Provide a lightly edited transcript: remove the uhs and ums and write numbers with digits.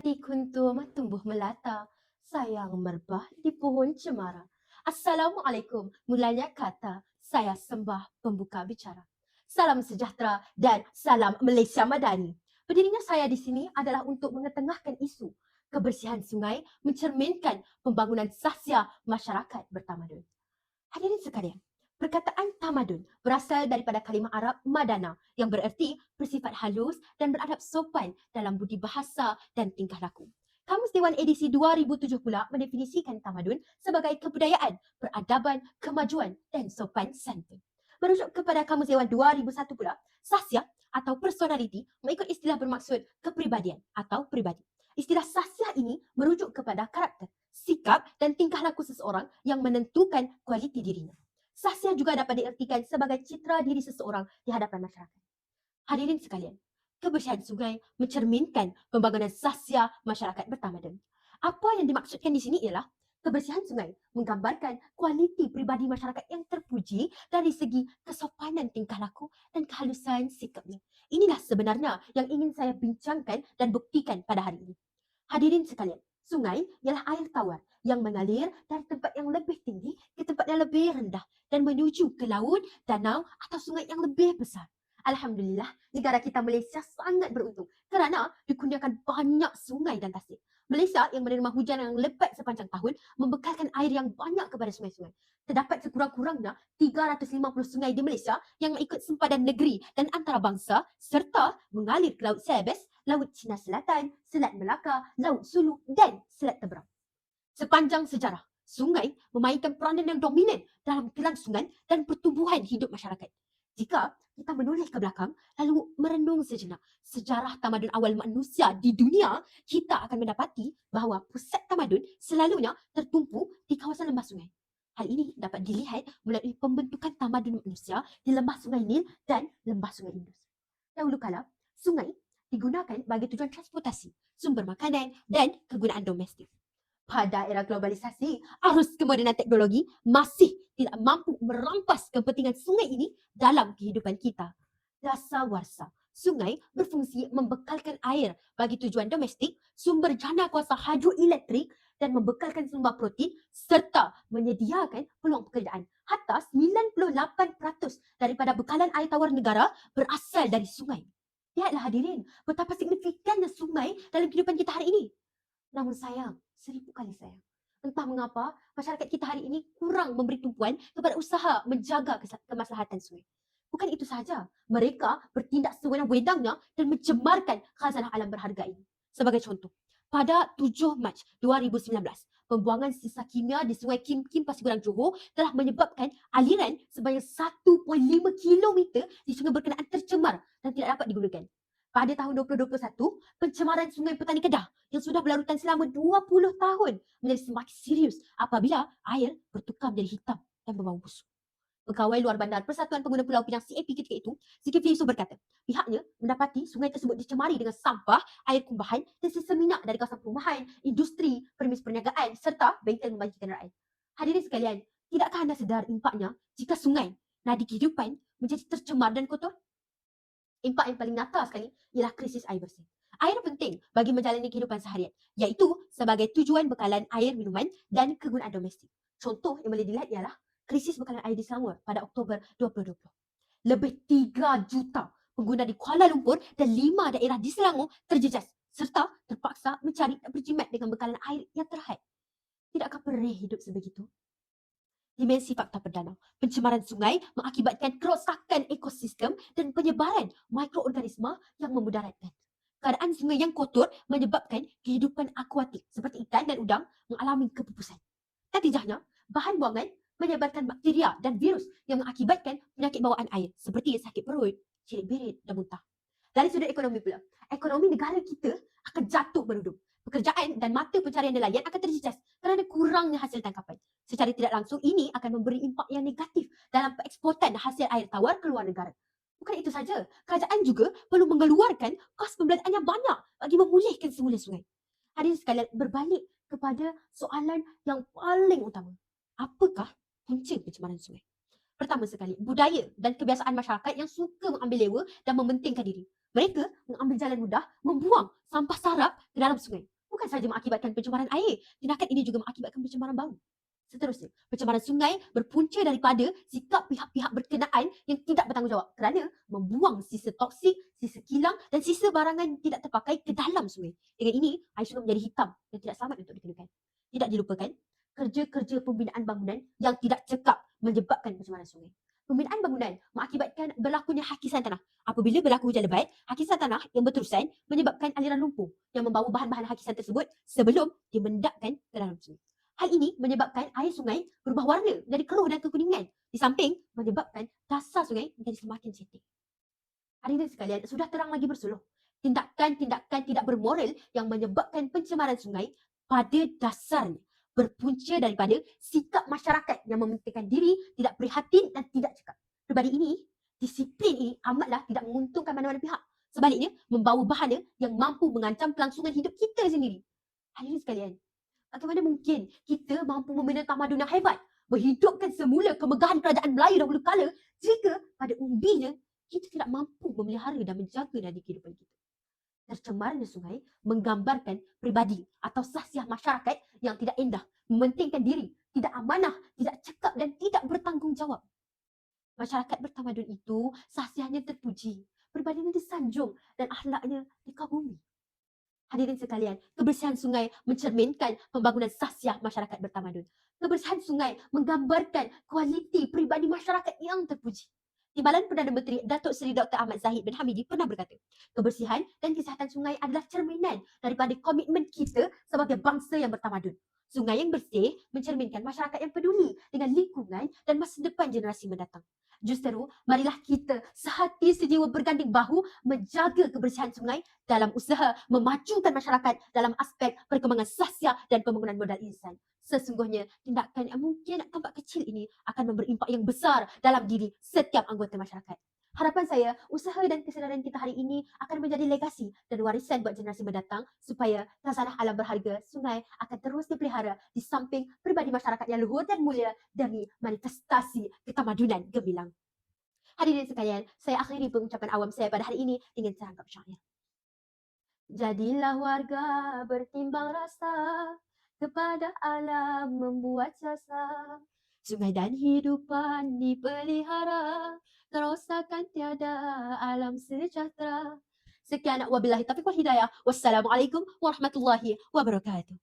Hati kuntum tumbuh melata, sayang merbah di pohon cemara. Assalamualaikum, mulanya kata, saya sembah pembuka bicara. Salam sejahtera dan salam Malaysia Madani. Berdirinya saya di sini adalah untuk mengetengahkan isu kebersihan sungai mencerminkan pembangunan sahsia masyarakat bertamadun. Hadirin sekalian, perkataan tamadun berasal daripada kalimah Arab madana yang bererti bersifat halus dan beradab sopan dalam budi bahasa dan tingkah laku. Kamus Dewan edisi 2007 pula mendefinisikan tamadun sebagai kebudayaan, peradaban, kemajuan dan sopan santun. Merujuk kepada Kamus Dewan 2001 pula, sahsia atau personality mengikut istilah bermaksud kepribadian atau pribadi. Istilah sahsia ini merujuk kepada karakter, sikap dan tingkah laku seseorang yang menentukan kualiti dirinya. Sahsia juga dapat diartikan sebagai citra diri seseorang di hadapan masyarakat. Hadirin sekalian, kebersihan sungai mencerminkan pembangunan sahsia masyarakat bertamadun. Apa yang dimaksudkan di sini ialah kebersihan sungai menggambarkan kualiti pribadi masyarakat yang terpuji dari segi kesopanan tingkah laku dan kehalusan sikapnya. Inilah sebenarnya yang ingin saya bincangkan dan buktikan pada hari ini. Hadirin sekalian, sungai ialah air tawar yang mengalir dari tempat yang lebih tinggi ke tempat yang lebih rendah dan menuju ke laut, danau atau sungai yang lebih besar. Alhamdulillah, negara kita Malaysia sangat beruntung kerana dikurniakan banyak sungai dan tasik. Malaysia yang menerima hujan yang lebat sepanjang tahun membekalkan air yang banyak kepada sungai-sungai. Terdapat sekurang-kurangnya 350 sungai di Malaysia yang mengikut sempadan negeri dan antarabangsa serta mengalir ke Laut Sebes, Laut Cina Selatan, Selat Melaka, Laut Sulu dan Selat Teberang. Sepanjang sejarah, sungai memainkan peranan yang dominan dalam kelangsungan dan pertumbuhan hidup masyarakat. Jika kita menoleh ke belakang lalu merenung sejenak sejarah tamadun awal manusia di dunia, kita akan mendapati bahawa pusat tamadun selalunya tertumpu di kawasan lembah sungai. Hal ini dapat dilihat melalui pembentukan tamadun manusia di lembah sungai Nil dan lembah sungai Indus. Dahulu kala, sungai digunakan bagi tujuan transportasi, sumber makanan dan kegunaan domestik. Pada era globalisasi, arus kemodenan teknologi masih tidak mampu merampas kepentingan sungai ini dalam kehidupan kita. Dasawarsa, sungai berfungsi membekalkan air bagi tujuan domestik, sumber jana kuasa hidroelektrik dan membekalkan sumber protein serta menyediakan peluang pekerjaan. Hatta 98% daripada bekalan air tawar negara berasal dari sungai. Lihatlah hadirin, betapa signifikannya sungai dalam kehidupan kita hari ini. Namun sayang, 1000 kali sayang. Entah mengapa masyarakat kita hari ini kurang memberi tumpuan kepada usaha menjaga kemaslahatan sungai. Bukan itu sahaja, mereka bertindak sewenang-wenangnya dan mencemarkan khazanah alam berharga ini. Sebagai contoh, pada 7 Mac 2019, pembuangan sisa kimia di Sungai Kim Kim Pasir Johor telah menyebabkan aliran sebanyak 1.5 kilometer di sungai berkenaan tercemar dan tidak dapat digunakan. Pada tahun 2021, pencemaran Sungai Petani Kedah yang sudah berlarutan selama 20 tahun menjadi semakin serius apabila air bertukar menjadi hitam dan berbau busuk. Pegawai luar bandar Persatuan Pengguna Pulau Pinang CAP ketika itu, Zulkifli Yusof berkata, pihaknya mendapati sungai tersebut dicemari dengan sampah, air kumbahan dan sisa minyak dari kawasan perumahan, industri, premis perniagaan serta bengkel membajikan rakyat. Hadirin sekalian, tidakkah anda sedar impaknya jika sungai, nadi kehidupan menjadi tercemar dan kotor? Impak yang paling nyata sekali ialah krisis air bersih. Air penting bagi menjalani kehidupan seharian, iaitu sebagai tujuan bekalan air minuman dan kegunaan domestik. Contoh yang boleh dilihat ialah krisis bekalan air di Selangor pada Oktober 2020. Lebih 3 juta pengguna di Kuala Lumpur dan 5 daerah di Selangor terjejas serta terpaksa mencari dan berjimat dengan bekalan air yang terhad. Tidakkah perih hidup sebegitu? Dimensi fakta perdana, pencemaran sungai mengakibatkan kerosakan ekosistem dan penyebaran mikroorganisma yang memudaratkan. Keadaan sungai yang kotor menyebabkan kehidupan akuatik seperti ikan dan udang mengalami kepupusan. Natijahnya, bahan buangan menyebarkan bakteria dan virus yang mengakibatkan penyakit bawaan air seperti sakit perut, cirit birit dan muntah. Dari sudut ekonomi pula, ekonomi negara kita akan jatuh merudum. Pekerjaan dan mata pencarian nelayan akan terjejas kerana kurangnya hasil tangkapan. Secara tidak langsung, ini akan memberi impak yang negatif dalam pengeksportan hasil air tawar ke luar negara. Bukan itu saja, kerajaan juga perlu mengeluarkan kos pembelanjaan yang banyak bagi memulihkan semula sungai. Hadirin sekalian, berbalik kepada soalan yang paling utama. Apakah punca pencemaran sungai? Pertama sekali, budaya dan kebiasaan masyarakat yang suka mengambil lewa dan mementingkan diri. Mereka mengambil jalan mudah, membuang sampah sarap ke dalam sungai. bukan sahaja mengakibatkan pencemaran air, tindakan ini juga mengakibatkan pencemaran bau. Seterusnya, pencemaran sungai berpunca daripada sikap pihak-pihak berkenaan yang tidak bertanggungjawab kerana membuang sisa toksik, sisa kilang dan sisa barangan yang tidak terpakai ke dalam sungai. Dengan ini, air sungai menjadi hitam dan tidak selamat untuk digunakan. Tidak dilupakan, kerja-kerja pembinaan bangunan yang tidak cekap menyebabkan pencemaran sungai. Pembinaan bangunan mengakibatkan berlakunya hakisan tanah. Apabila berlaku hujan lebat, hakisan tanah yang berterusan menyebabkan aliran lumpur yang membawa bahan-bahan hakisan tersebut sebelum dimendapkan ke dalam sungai. Hal ini menyebabkan air sungai berubah warna dari keruh dan kekuningan. Di samping menyebabkan dasar sungai menjadi semakin cetek. Hadirin sekalian, sudah terang lagi bersuluh. Tindakan-tindakan tidak bermoral yang menyebabkan pencemaran sungai pada dasarnya berpunca daripada sikap masyarakat yang mementingkan diri, tidak prihatin dan tidak cekap. Berbanding ini, disiplin ini amatlah tidak menguntungkan mana-mana pihak. Sebaliknya, membawa bahaya yang mampu mengancam kelangsungan hidup kita sendiri. Hadirin sekalian, bagaimana mungkin kita mampu membina tamadun yang hebat, menghidupkan semula kemegahan kerajaan Melayu dahulu kala jika pada umbinya kita tidak mampu memelihara dan menjaga nadi kehidupan kita. Tercemarnya sungai menggambarkan pribadi atau sahsiah masyarakat yang tidak indah, mementingkan diri, tidak amanah, tidak cekap dan tidak bertanggungjawab. Masyarakat bertamadun itu sahsiahnya terpuji, pribadinya disanjung dan akhlaknya dikagumi. Hadirin sekalian, kebersihan sungai mencerminkan pembangunan sahsiah masyarakat bertamadun. Kebersihan sungai menggambarkan kualiti pribadi masyarakat yang terpuji. Timbalan Perdana Menteri Datuk Seri Dr. Ahmad Zahid bin Hamidi pernah berkata, kebersihan dan kesihatan sungai adalah cerminan daripada komitmen kita sebagai bangsa yang bertamadun. Sungai yang bersih mencerminkan masyarakat yang peduli dengan lingkungan dan masa depan generasi mendatang. Justeru, marilah kita sehati sejiwa berganding bahu menjaga kebersihan sungai dalam usaha memajukan masyarakat dalam aspek perkembangan sahsiah dan pembangunan modal insan. Sesungguhnya, tindakan yang mungkin tampak kecil ini akan memberi impak yang besar dalam diri setiap anggota masyarakat. Harapan saya, usaha dan kesedaran kita hari ini akan menjadi legasi dan warisan buat generasi mendatang supaya khazanah alam berharga sungai akan terus dipelihara di samping pribadi masyarakat yang luhur dan mulia demi manifestasi ketamadunan gemilang. Hadirin sekalian, saya akhiri pengucapan awam saya pada hari ini dengan serangkap syair. Jadilah warga bertimbang rasa, kepada alam membuat jasa. Sungai dan hidupan dipelihara, kerosakan tiada, alam sejahtera. Sekian, wabillahi taufiq wal hidayah. Wassalamualaikum warahmatullahi wabarakatuh.